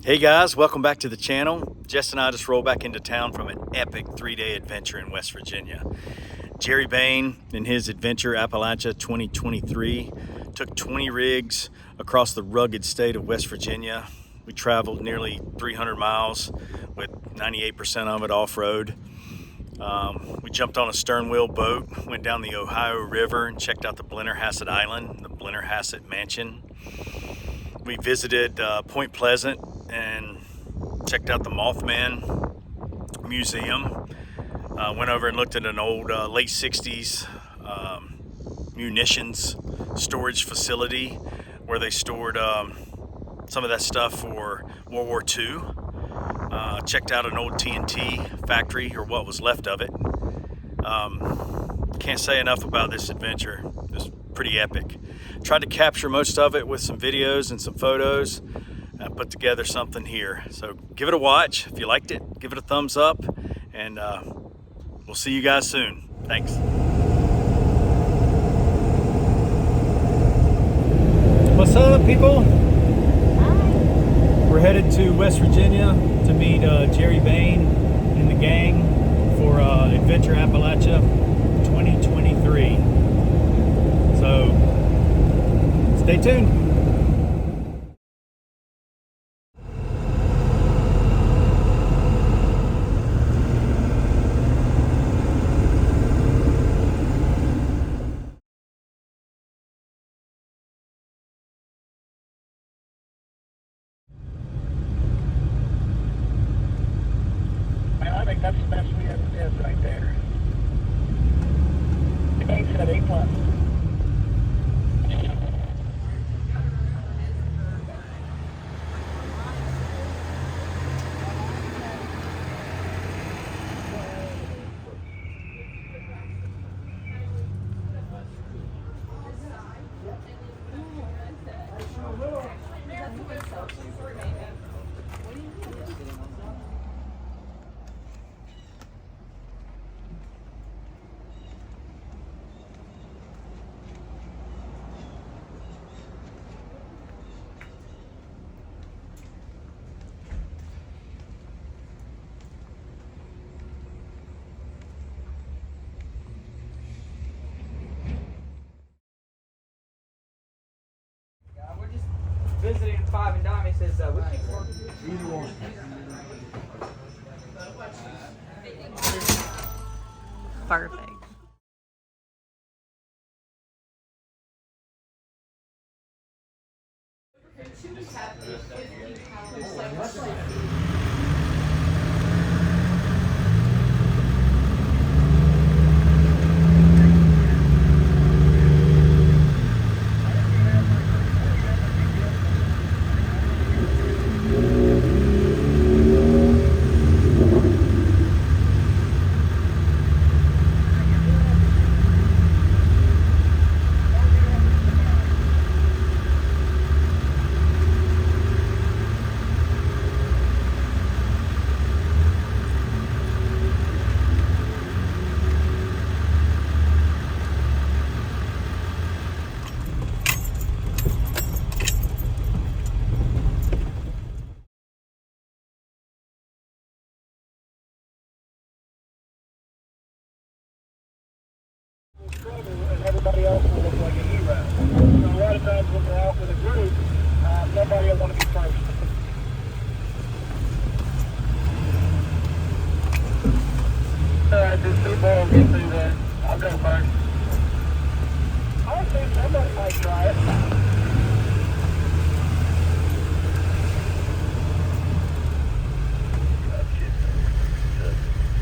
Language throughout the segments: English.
Hey guys, welcome back to the channel. Jess and I just rolled back into town from an epic 3-day adventure in West Virginia. Jerry Bain and his adventure Appalachia 2023 took 20 rigs across the rugged state of West Virginia. We traveled nearly 300 miles with 98% of it off-road. We jumped on a stern wheel boat, went down the Ohio River and checked out the Blennerhassett Island, the Blennerhassett Mansion. We visited Point Pleasant and checked out the Mothman Museum. Went over and looked at an old late 60s munitions storage facility where they stored some of that stuff for World War II. Checked out an old TNT factory, or what was left of it. Can't say enough about this adventure. It was pretty epic. Tried to capture most of it with some videos and some photos and put together something here. So give it a watch. If you liked it, give it a thumbs up, and we'll see you guys soon. Thanks. What's up, people? Hi. We're headed to West Virginia to meet Jerry Bain and the gang for Adventure Appalachia 2023. So stay tuned. I think that's the best we ever did right there. The game said A+. Visiting 5 and dime, he says, we can work Either one. Perfect. And everybody else will look like a hero. So a lot of times when we're out with a group, nobody will want to be first. Alright, these people will get through that. I'll go first. I think somebody might try it.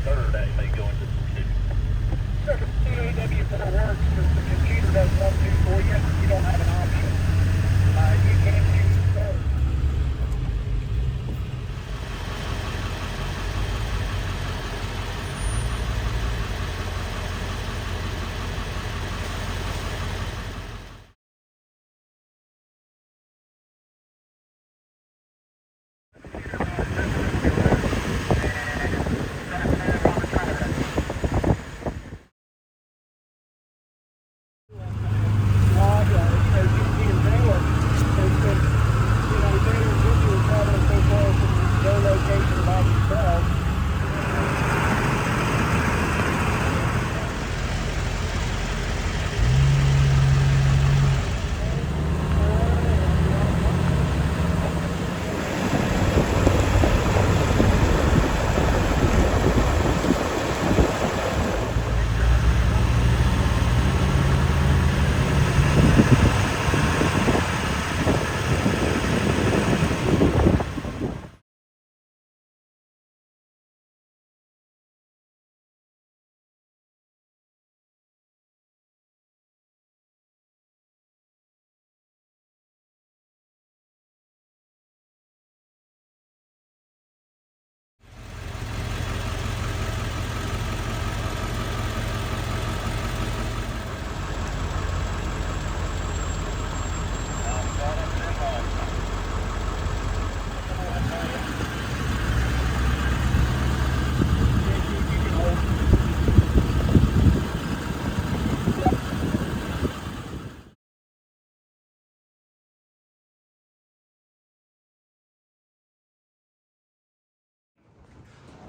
Third actually going to the PPWV23 works because the computer does 1, 2 for you. You don't have an option. You can't choose third.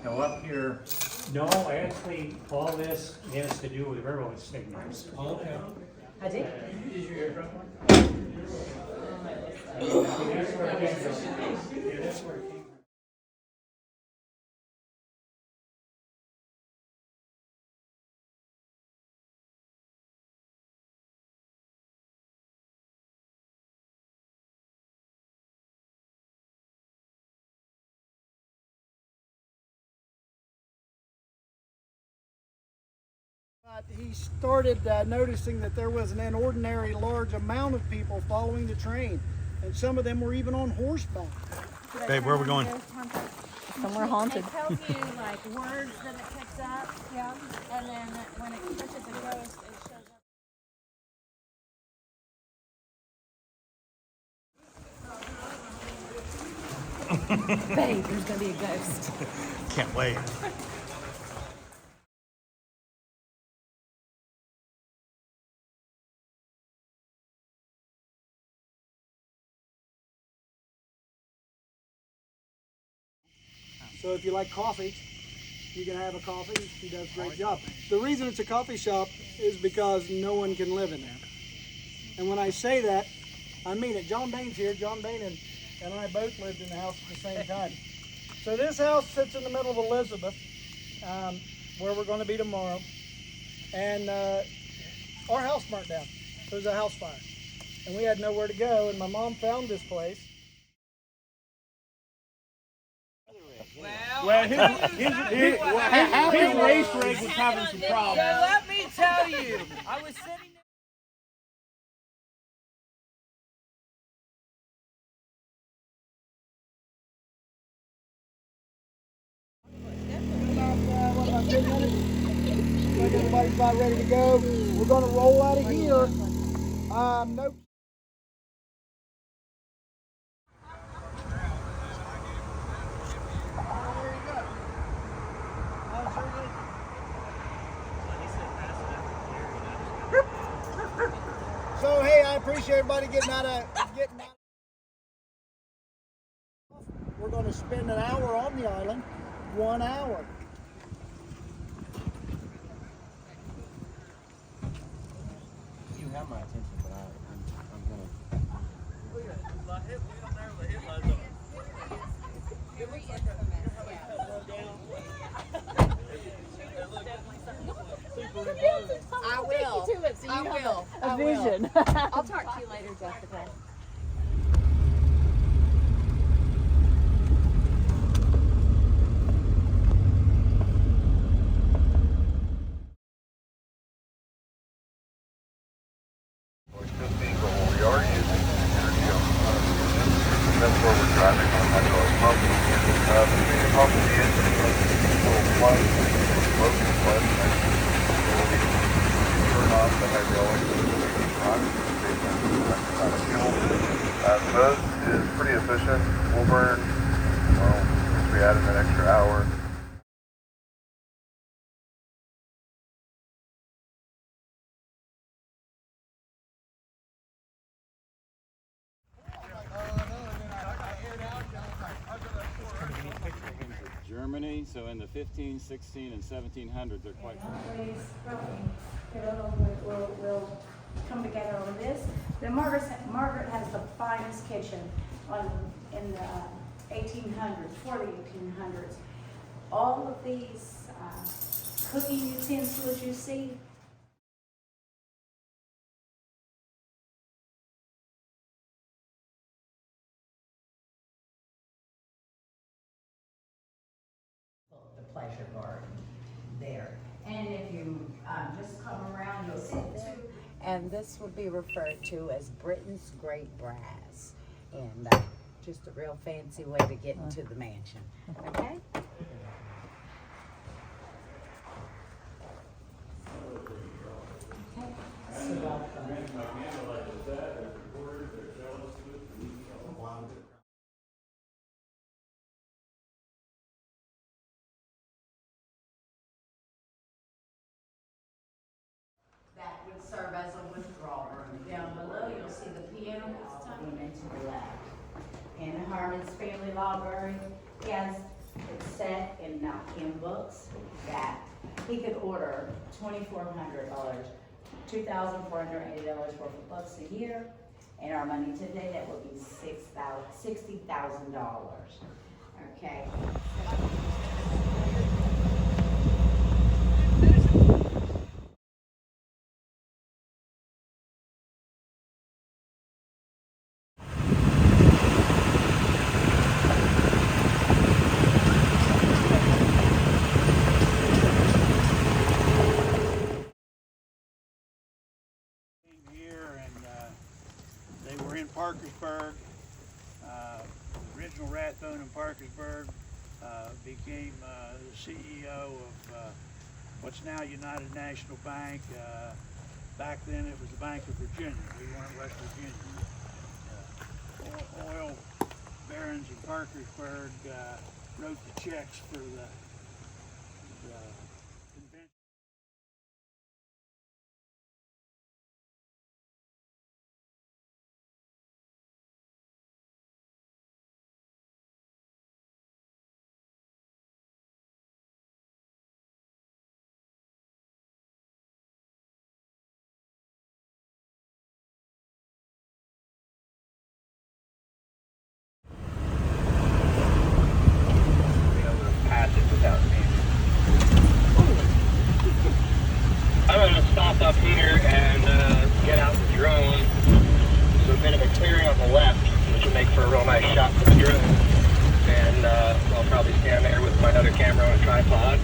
Now up here, No, actually, all this has to do with railroad signals. okay. I did. Is your aircraft one? That's where it came from. Yeah, that's where it came from. He started noticing that there was an inordinary large amount of people following the train, and some of them were even on horseback. Babe, where are we going? Somewhere haunted. It tells you like words that it picks up. Yeah. And then when it touches a ghost, it shows up. Babe, there's gonna be a ghost. Can't wait. So if you like coffee, you can have a coffee. He does a great job. The reason it's a coffee shop is because no one can live in there. And when I say that, I mean it. John Bain's here. John Bain and I both lived in the house at the same time. So this house sits in the middle of Elizabeth, where we're going to be tomorrow. And our house burnt down. There was a house fire. And we had nowhere to go, and my mom found this place. Well, his race rig was having some problems. Let me tell you, I was sitting there. About 10 minutes. Like everybody's about ready to go. We're going to roll out of here. No. So hey, I appreciate everybody getting out. We're going to spend an hour on the island. 1 hour. You have my attention, but I'm gonna. I will. I will. A vision. I'll talk to you later, Jessica. That's where we're driving on hydraulic pump. The pump is the engine, will flush, smoke and flush, and we'll turn off the hydraulic fuel. The boat is pretty efficient. We'll burn, well, if we added an extra hour. Germany, so in the 15, 16, and 1700s, they're quite We'll come together on this. Then Margaret has the finest kitchen in the 1800s, for the 1800s. All of these cooking utensils you see, The pleasure garden there. And if you just come around, you'll see it too. And this would be referred to as Britain's Great Brass. And just a real fancy way to get into the mansion. Okay? That would serve as a withdrawal room. Down below, you'll see the piano that's tucked into the left. Hannah Harmon's family library. He has It's set in books that he could order $2,400, $2,480 worth of books a year. And our money today, that would be $60,000. Okay. They were in Parkersburg. The original Rathbone in Parkersburg became the CEO of what's now United National Bank. Back then it was the Bank of Virginia. We weren't West Virginia. Oil barons in Parkersburg wrote the checks for the convention. I'm going to stop up here and get out the drone. There's a bit of a clearing on the left, which will make for a real nice shot for the drone. And I'll probably stand there with my other camera on a tripod.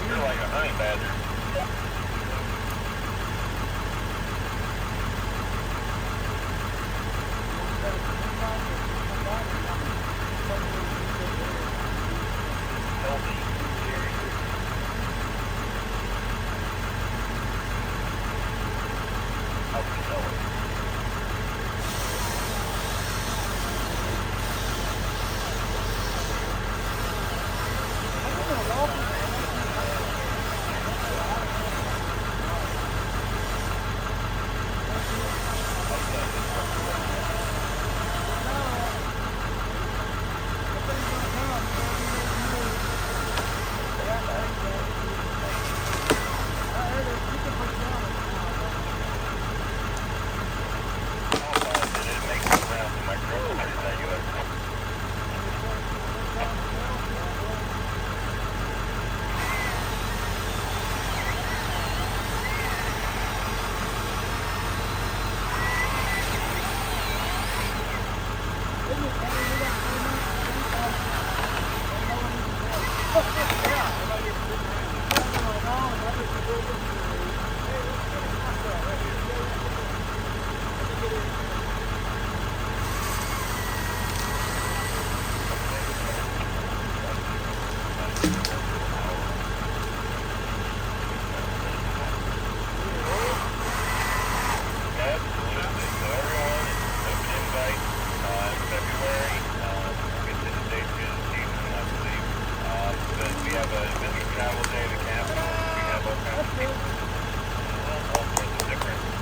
You're like a honey badger.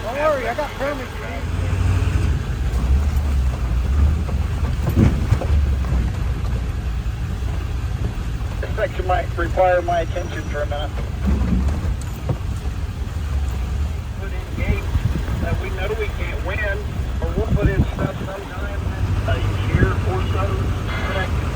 Don't worry, I got permits. This section might require my attention for a minute. Put in gates that we know we can't win, or we'll put in stuff sometime a year or so connected.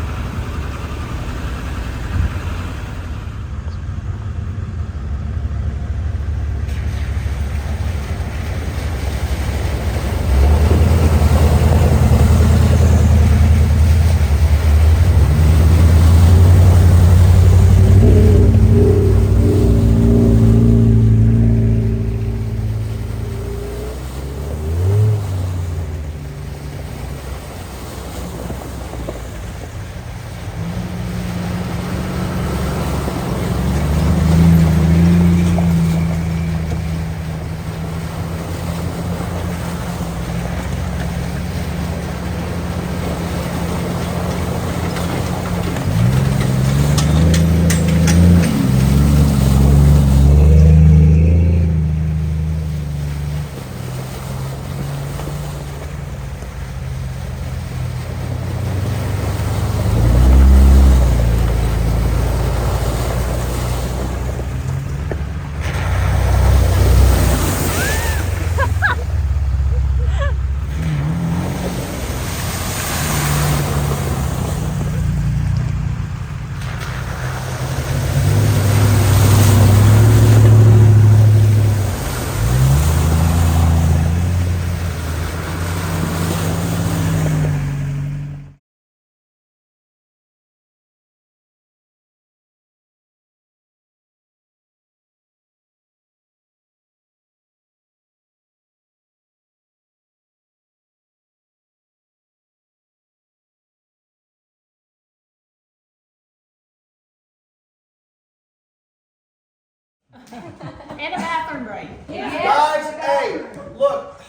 And a bathroom break. Guys, hey, look,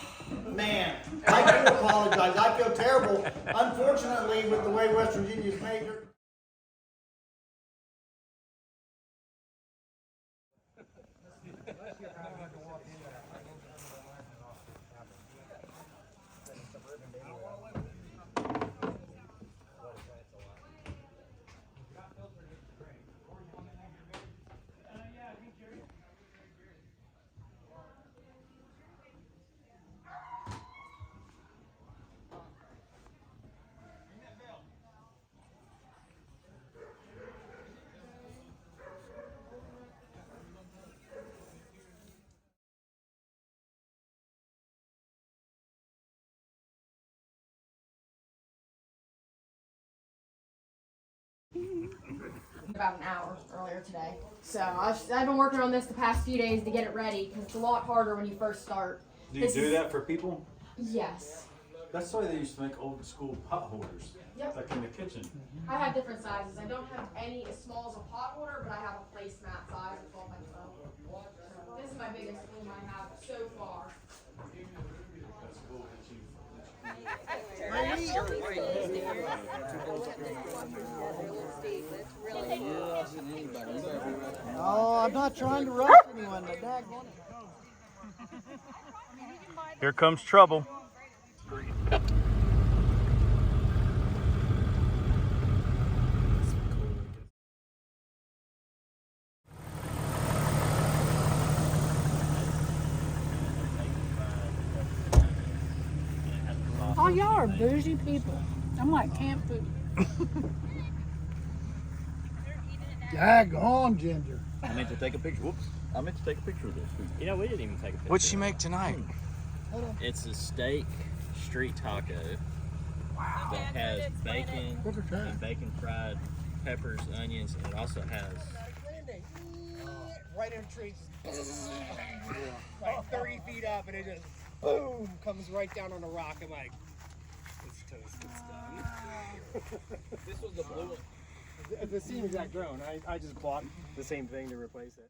man, I do apologize. I feel terrible. Unfortunately, with the way West Virginia's made, about an hour earlier today. So I've been working on this the past few days to get it ready because it's a lot harder when you first start. Do you do that for people? Yes. That's the way they used to make old school pot holders. Yep. Like in the kitchen. I have different sizes. I don't have any as small as a pot holder, but I have a placemat size of 12 by 12. So this is my biggest room I have so far. That's cool that you. oh, I'm not trying to rush anyone, but daggone it. Here comes trouble. Oh, y'all are bougie people. I'm like camp food. Daggone, Ginger. I meant to take a picture. Whoops. I meant to take a picture of this. You know, we didn't even take a picture. What'd she make tonight? It's a steak street taco that has bacon and bacon fried peppers, onions, and it also has Right in the trees. Like 30 feet up, and it just boom comes right down on the rock. I'm like, it's toast. It's done. This was the blue one. The same exact drone. I just bought the same thing to replace it.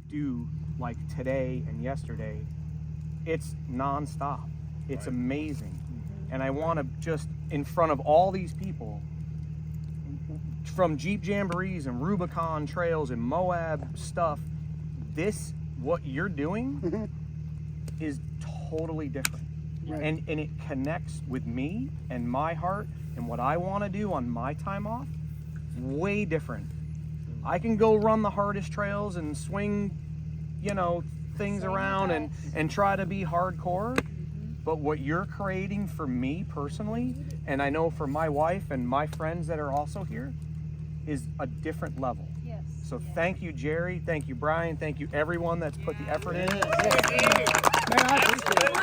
Do like today and yesterday, it's non-stop. It's amazing. And I want to just in front of all these people from Jeep Jamborees and Rubicon trails and Moab stuff, what you're doing is totally different. Right. And it connects with me and my heart and what I want to do on my time off, way different. I can go run the hardest trails and swing, things around and try to be hardcore. But what you're creating for me personally, and I know for my wife and my friends that are also here, is a different level. Yes. So thank you, Jerry. Thank you, Brian. Thank you, everyone that's put the effort in. Man, I appreciate it.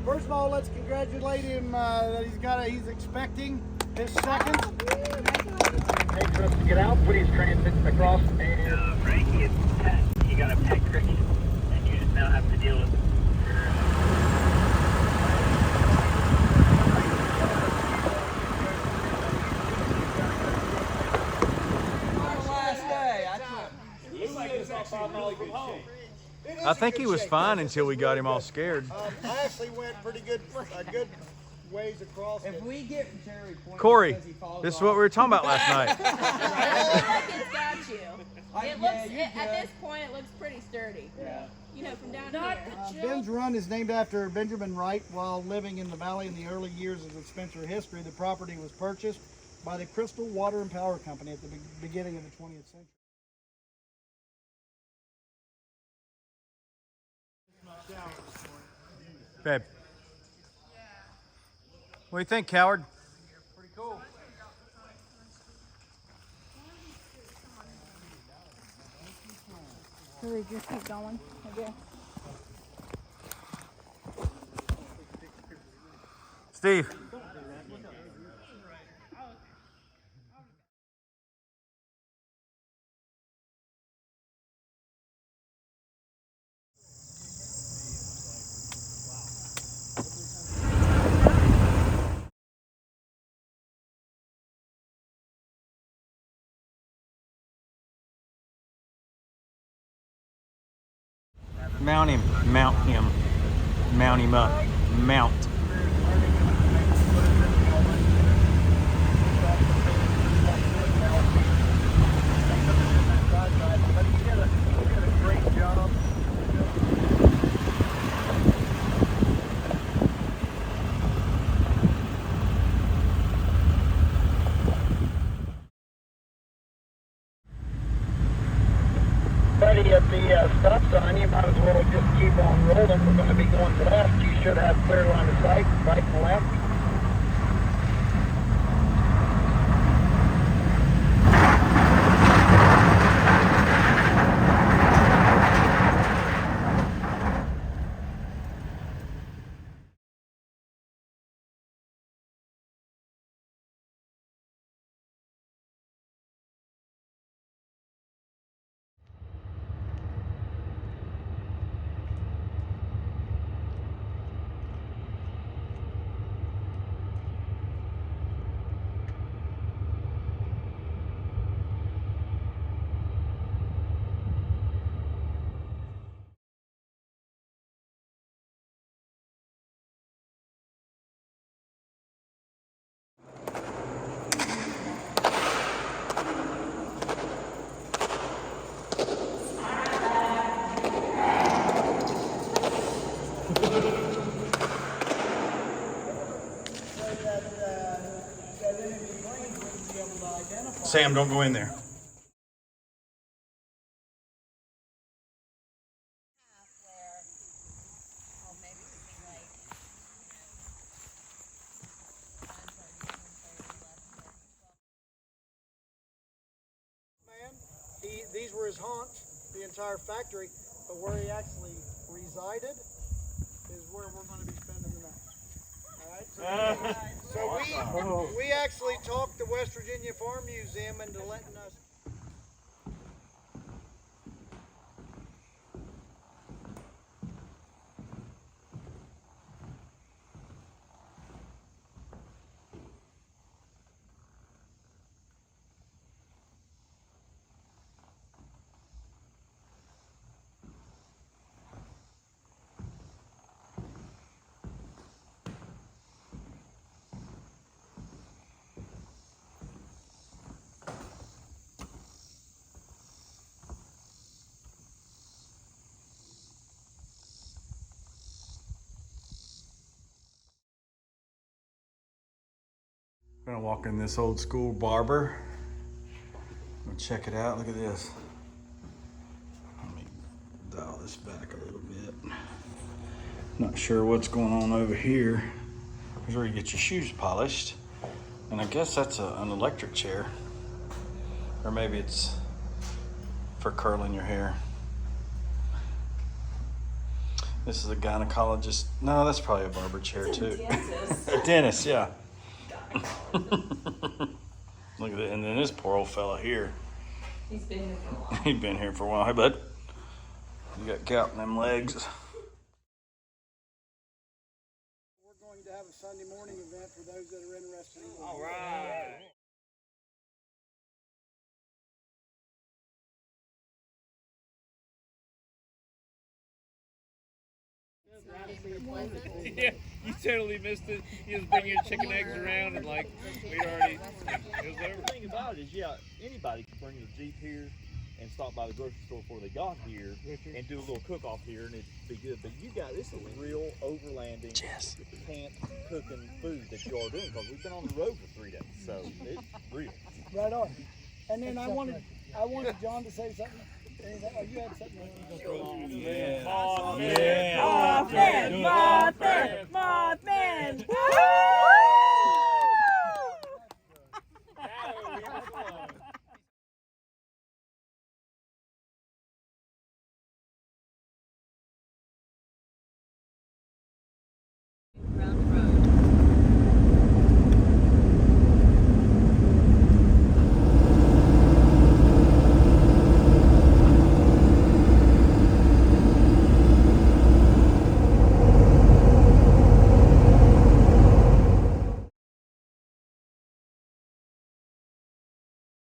First of all, let's congratulate him that he's expecting his second. Hey, for us to get out, please transit across and Frankie, it's 10. You got a pet cricket, and you just now have to deal with it. I think he was fine until we got him all scared. I actually went pretty good, a good ways across. If we get Jerry pointing Corey, because he falls this is off. what we were talking about last night. It's got you. It looks, at this point, it looks pretty sturdy. Yeah. From down here. Ben's Run is named after Benjamin Wright. While living in the valley in the early years of the Spencer history, the property was purchased by the Crystal Water and Power Company at the beginning of the 20th century. Babe. What do you think, coward? Pretty cool. So we just keep going, I guess. Steve. Mount him, mount him, mount him up, mount. Buddy, at the stop sign, you might as well just keep on rolling. We're going to be going left. You should have clear line of sight, right and left. Sam, don't go in there. These were his haunts, the entire factory, but where he actually resided is where we're going to be spending the night. All right. So we actually talked the West Virginia Farm Museum into letting us. I'm gonna walk in this old school barber. I'm gonna check it out. Look at this. Let me dial this back a little bit. Not sure what's going on over here. Here's where you get your shoes polished. And I guess that's an electric chair. Or maybe it's for curling your hair. This is a gynecologist. No, that's probably a barber chair too. A dentist, yeah. Look at it, and then this poor old fella here. He's been here for a while. He's been here for a while. Hey, bud. You got gout in them legs. We're going to have a Sunday morning event for those that are interested. All right. Yeah, you totally missed it. You just bring your chicken eggs around and like we'd already. It was over. The thing about it is, yeah, anybody can bring their Jeep here and stop by the grocery store before they got here and do a little cook-off here, and it'd be good. But you got this is real overlanding, camp cooking food that you are doing, because we've been on the road for 3 days, so it's real. Right on. And then I wanted John to say something. Oh, you had something.